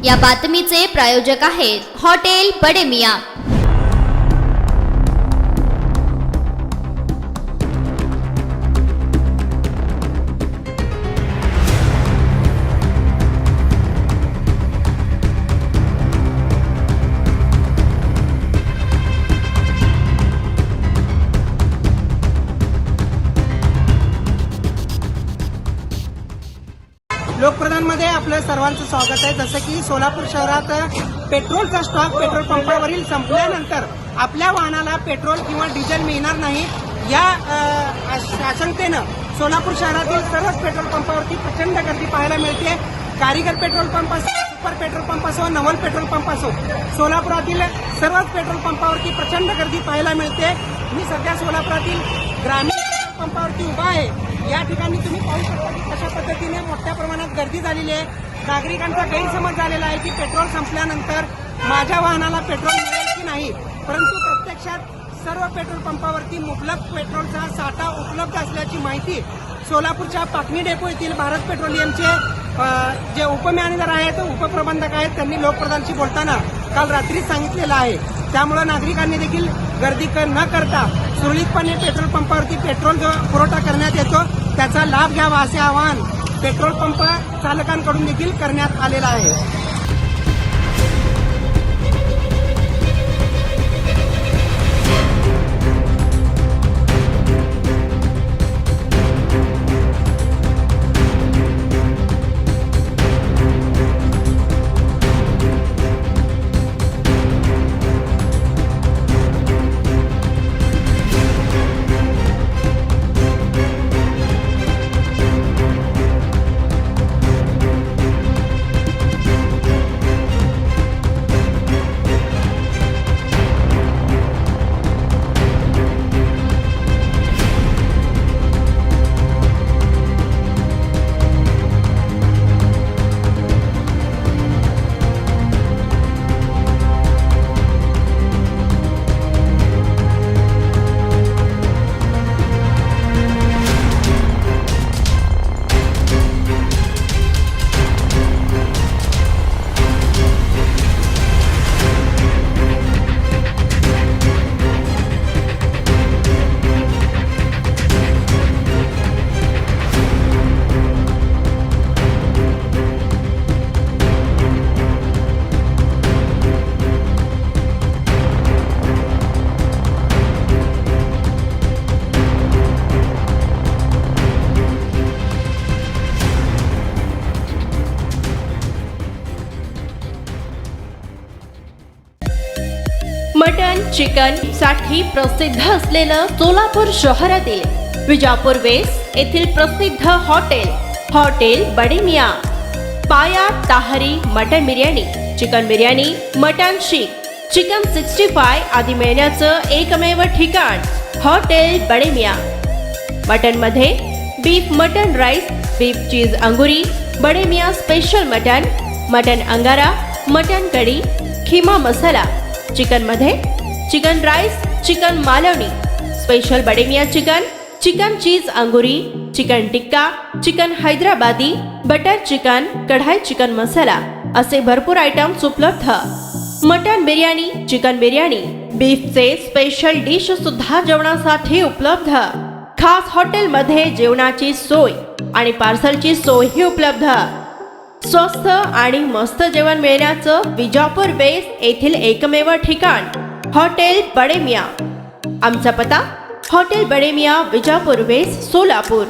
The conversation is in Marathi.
या बातमीचे प्रायोजक आहेत हॉटेल बडे मियां। लोकप्रधानमध्ये आपलं सर्वांचं स्वागत आहे। जसं की सोलापूर शहरात पेट्रोलचा स्टॉक पेट्रोल पंपावरील संपल्यानंतर आपल्या वाहनाला पेट्रोल किंवा डिझेल मिळणार नाही या आशंकेनं सोलापूर शहरातील सर्वच पेट्रोल पंपावरती प्रचंड गर्दी पाहायला मिळते। कारीगर पेट्रोल पंप असो, सुपर पेट्रोल पंप असो, नवल पेट्रोल पंप असो, सोलापुरातील सर्वच पेट्रोल पंपावरती प्रचंड गर्दी पाहायला मिळते। मी सध्या सोलापुरातील ग्रामीण पेट्रोल पंपावरती उभा आहे। या ठिकाणी तुम्ही पाहू शकता की कशा पद्धतीने मोठ्या प्रमाणात गर्दी झालेली आहे। नागरिकांचा गैरसमज झालेला आहे की पेट्रोल संपल्यानंतर माझ्या वाहनाला पेट्रोल मिळेल की नाही, परंतु प्रत्यक्षात सर्व पेट्रोल पंपावरती मुबलक पेट्रोलचा साठा उपलब्ध असल्याची माहिती सोलापूरच्या पाटणी डेपो येथील भारत पेट्रोलियमचे जे उपमॅनेजर आहेत, उपप्रबंधक आहेत, त्यांनी लोकप्रधानशी बोलताना काल रात्री सांगितलेलं आहे। त्यामुळे नागरिकांनी देखील गर्दी न करता सुरळीतपणे पेट्रोल पंपावरती पेट्रोल जो पुरवठा करण्यात येतो त्याचा लाभ घ्यावा असे आवाहन पेट्रोल पंप चालकांकडून देखील करण्यात आलेलं आहे। मटन चिकन साठी प्रसिद्ध असलेलं सोलापूर शहरातील विजापूर वेस्ट येथील प्रसिद्ध hotel Bade Miyan. Paya tahari mutton biryani, chicken biryani, mutton seekh, chicken 65 आदी मिळण्याचं एकमेव ठिकाण हॉटेल बडे मियां। मटन मध्ये beef mutton rice, beef cheese angoori, Bade Miyan special mutton angara, mutton kadhi, keema masala. Chicken मध्ये chicken rice, chicken Malvani, special Bade Miyan chicken cheese angoori, chicken tikka, chicken Hyderabadi, butter chicken, kadhai chicken masala असे भरपूर आयटम्स उपलब्ध। मटन बिर्याणी, चिकन बिर्याणी, बीफचे स्पेशल डिश सुद्धा जेवणासाठी उपलब्ध। खास हॉटेलमध्ये जेवणाची सोय आणि पार्सलची सोयही उपलब्ध। स्वस्त आणि मस्त जेवण मिळण्याचं विजापूर वेस्ट येथील एकमेव ठिकाण हॉटेल बडे मियां। आमचा पत्ता हॉटेल बडे मियां, विजापूर वेस्ट, सोलापूर।